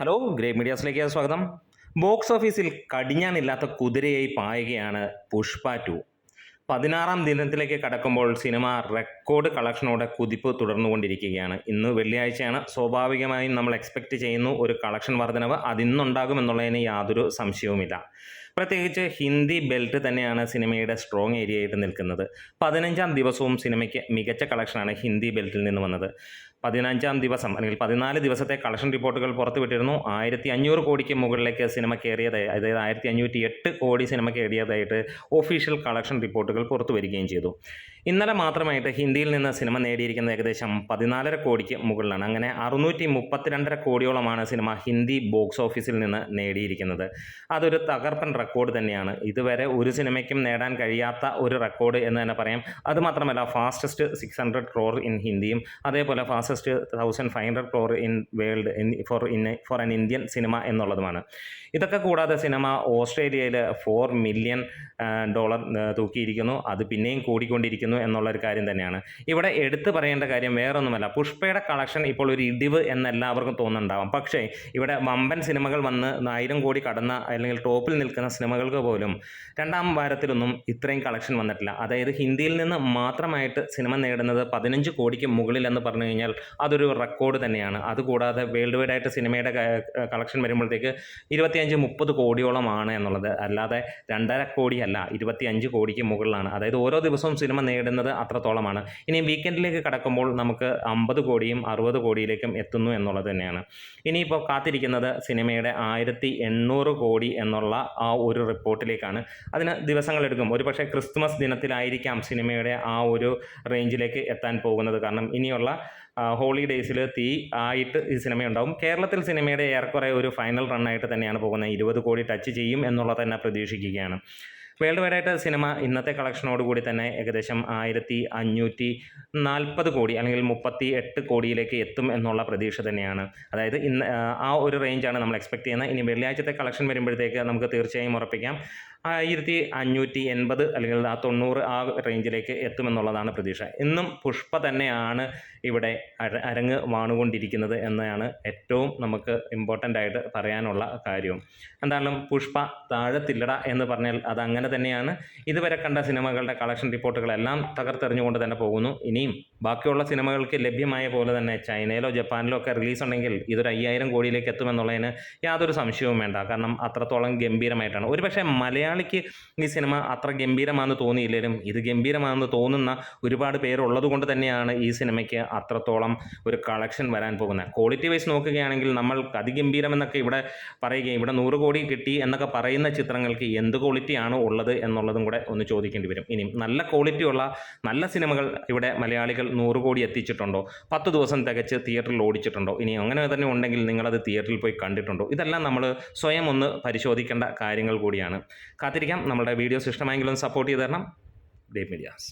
Hello great മീഡിയാസിലേക്ക് സ്വാഗതം. Box ഓഫീസിൽ കടിഞ്ഞാണില്ലാത്ത കുതിരയായി പായുകയാണ് പുഷ്പ 2. 16-ാം ദിനത്തിലേക്ക് കടക്കുമ്പോൾ സിനിമ റെക്കോർഡ് കളക്ഷനോടെ കുതിപ്പ് തുടർന്നുകൊണ്ടിരിക്കുകയാണ്. ഇന്ന് വെള്ളിയാഴ്ചയാണ്. സ്വാഭാവികമായും നമ്മൾ എക്സ്പെക്റ്റ് ചെയ്യുന്നു ഒരു കളക്ഷൻ വർധനവ് അതിന്നുണ്ടാകുമെന്നുള്ളതിന് യാതൊരു സംശയവുമില്ല. പ്രത്യേകിച്ച് ഹിന്ദി ബെൽറ്റ് തന്നെയാണ് സിനിമയുടെ സ്ട്രോങ് ഏരിയയായിട്ട് നിൽക്കുന്നത്. 15-ാം ദിവസവും സിനിമയ്ക്ക് മികച്ച കളക്ഷനാണ് ഹിന്ദി ബെൽറ്റിൽ നിന്ന് വന്നത്. 15-ാം ദിവസം അല്ലെങ്കിൽ 14 ദിവസത്തെ കളക്ഷൻ റിപ്പോർട്ടുകൾ പുറത്തുവിട്ടിരുന്നു. 1500 കോടിക്ക് മുകളിലേക്ക് സിനിമ കയറിയതായി, അതായത് 1508 കോടി സിനിമ കയറിയതായിട്ട് ഒഫീഷ്യൽ കളക്ഷൻ റിപ്പോർട്ടുകൾ പുറത്തു വരികയും ചെയ്തു. ഇന്നലെ മാത്രമായിട്ട് ഹിന്ദിയിൽ നിന്ന് സിനിമ നേടിയിരിക്കുന്നത് ഏകദേശം 14.5 കോടിക്ക് മുകളിലാണ്. അങ്ങനെ 632.5 കോടിയോളമാണ് സിനിമ ഹിന്ദി ബോക്സ് ഓഫീസിൽ നിന്ന് നേടിയിരിക്കുന്നത്. അതൊരു തകർപ്പൻ റെക്കോർഡ് തന്നെയാണ്. ഇതുവരെ ഒരു സിനിമയ്ക്കും നേടാൻ കഴിയാത്ത ഒരു റെക്കോർഡ് എന്ന് തന്നെ പറയാം. അതുമാത്രമല്ല, ഫാസ്റ്റസ്റ്റ് 600 ക്രോർ ഇൻ ഹിന്ദിയും അതേപോലെ fastest 1500 crore in world for an Indian cinema എന്നുള്ളതുമാണ്. ഇതൊക്കെ കൂടാതെ സിനിമ ഓസ്ട്രേലിയയിൽ $4 മില്യൺ തൂക്കിയിരിക്കുന്നു. അത് പിന്നെയും കൂടിക്കൊണ്ടിരിക്കുന്നു എന്നുള്ളൊരു കാര്യം തന്നെയാണ്. ഇവിടെ എടുത്തു പറയേണ്ട കാര്യം വേറൊന്നുമല്ല, പുഷ്പയുടെ കളക്ഷൻ ഇപ്പോൾ ഒരു ഇടിവ് എന്ന് എല്ലാവർക്കും തോന്നുന്നുണ്ടാവാം. പക്ഷേ ഇവിടെ വമ്പൻ സിനിമകൾ വന്ന് 1000 കോടി കടന്ന അല്ലെങ്കിൽ ടോപ്പിൽ നിൽക്കുന്ന സിനിമകൾക്ക് പോലും 2ാം വാരത്തിലൊന്നും ഇത്രയും കളക്ഷൻ വന്നിട്ടില്ല. അതായത് ഹിന്ദിയിൽ നിന്ന് മാത്രമായിട്ട് സിനിമ നേടുന്നത് 15 കോടിക്ക് മുകളിൽ എന്ന് പറഞ്ഞു കഴിഞ്ഞാൽ അതൊരു റെക്കോർഡ് തന്നെയാണ്. അതുകൂടാതെ വേൾഡ് വൈഡ് ആയിട്ട് സിനിമയുടെ കളക്ഷൻ വരുമ്പോഴത്തേക്ക് 25-30 കോടിയോളമാണ് എന്നുള്ളത്. അല്ലാതെ 2.5 കോടിയല്ല, 25 കോടിക്ക് മുകളിലാണ്. അതായത് ഓരോ ദിവസവും സിനിമ നേടുന്നത് അത്രത്തോളമാണ്. ഇനി വീക്കെൻഡിലേക്ക് കടക്കുമ്പോൾ നമുക്ക് 50 കോടിയും 60 കോടിയിലേക്കും എത്തുന്നു എന്നുള്ളത് തന്നെയാണ്. ഇനിയിപ്പോൾ കാത്തിരിക്കുന്നത് സിനിമയുടെ 1800 കോടി എന്നുള്ള ആ ഒരു റിപ്പോർട്ടിലേക്കാണ്. അതിന് ദിവസങ്ങളെടുക്കും. ഒരു പക്ഷേ ക്രിസ്മസ് ദിനത്തിലായിരിക്കാം സിനിമയുടെ ആ ഒരു റേഞ്ചിലേക്ക് എത്താൻ പോകുന്നത്. കാരണം ഇനിയുള്ള ഹോളിഡേയ്സിൽ ആയിട്ട് ഈ സിനിമയുണ്ടാവും. കേരളത്തിൽ സിനിമയുടെ ഏറെക്കുറെ ഒരു ഫൈനൽ റണ്ണായിട്ട് തന്നെയാണ് പോകുന്നത്. 20 കോടി ടച്ച് ചെയ്യും എന്നുള്ളത് തന്നെ പ്രതീക്ഷിക്കുകയാണ്. വേൾഡ് വൈഡായിട്ട് സിനിമ ഇന്നത്തെ കളക്ഷനോടുകൂടി തന്നെ ഏകദേശം 1540 കോടി അല്ലെങ്കിൽ 38 കോടിയിലേക്ക് എത്തും എന്നുള്ള പ്രതീക്ഷ തന്നെയാണ്. അതായത് ഇന്ന് ആ ഒരു റേഞ്ചാണ് നമ്മൾ എക്സ്പെക്റ്റ് ചെയ്യുന്നത്. ഇനി വെള്ളിയാഴ്ചത്തെ കളക്ഷൻ വരുമ്പോഴത്തേക്ക് നമുക്ക് തീർച്ചയായും ഉറപ്പിക്കാം 1580 അല്ലെങ്കിൽ 90 ആ റേഞ്ചിലേക്ക് എത്തുമെന്നുള്ളതാണ് പ്രതീക്ഷ. ഇന്നും പുഷ്പ തന്നെയാണ് ഇവിടെ അരങ്ങ് വാണുകൊണ്ടിരിക്കുന്നത് എന്നാണ് ഏറ്റവും നമുക്ക് ഇമ്പോർട്ടൻ്റ് ആയിട്ട് പറയാനുള്ള കാര്യവും. എന്തായാലും പുഷ്പ താഴത്തില്ലട എന്ന് പറഞ്ഞാൽ അതങ്ങനെ തന്നെയാണ്. ഇതുവരെ കണ്ട സിനിമകളുടെ കളക്ഷൻ റിപ്പോർട്ടുകളെല്ലാം തകർത്തെറിഞ്ഞുകൊണ്ട് തന്നെ പോകുന്നു. ഇനിയും ബാക്കിയുള്ള സിനിമകൾക്ക് ലഭ്യമായ പോലെ തന്നെ ചൈനയിലോ ജപ്പാനിലോ ഒക്കെ റിലീസ് ഉണ്ടെങ്കിൽ ഇതൊരു 5000 കോടിയിലേക്ക് എത്തുമെന്നുള്ളതിന് യാതൊരു സംശയവും വേണ്ട. കാരണം അത്രത്തോളം ഗംഭീരമായിട്ടാണ്. ഒരുപക്ഷെ മലയാളിക്ക് ഈ സിനിമ അത്ര ഗംഭീരമാണെന്ന് തോന്നിയില്ലെങ്കിലും ഇത് ഗംഭീരമാണെന്ന് തോന്നുന്ന ഒരുപാട് പേരുള്ളത് കൊണ്ട് തന്നെയാണ് ഈ സിനിമയ്ക്ക് അത്രത്തോളം ഒരു കളക്ഷൻ വരാൻ പോകുന്നത്. ക്വാളിറ്റി വൈസ് നോക്കുകയാണെങ്കിൽ നമ്മൾ അതിഗംഭീരമെന്നൊക്കെ ഇവിടെ പറയുകയും ഇവിടെ 100 കോടി കിട്ടി എന്നൊക്കെ പറയുന്ന ചിത്രങ്ങൾക്ക് എന്ത് ക്വാളിറ്റിയാണ് ഉള്ളത് എന്നുള്ളതും കൂടെ ഒന്ന് ചോദിക്കേണ്ടി വരും. ഇനിയും നല്ല ക്വാളിറ്റിയുള്ള നല്ല സിനിമകൾ ഇവിടെ മലയാളികൾ 100 കോടി എത്തിച്ചിട്ടുണ്ടോ? 10 ദിവസം തികച്ച് തിയേറ്ററിൽ ഓടിച്ചിട്ടുണ്ടോ? ഇനി അങ്ങനെ തന്നെ ഉണ്ടെങ്കിൽ നിങ്ങളത് തിയേറ്ററിൽ പോയി കണ്ടിട്ടുണ്ടോ? ഇതെല്ലാം നമ്മൾ സ്വയം ഒന്ന് പരിശോധിക്കേണ്ട കാര്യങ്ങൾ കൂടിയാണ്. കാത്തിരിക്കാം. നമ്മുടെ വീഡിയോസ് ഇഷ്ടമായെങ്കിലും സപ്പോർട്ട് ചെയ്ത് തരണം. Great medias.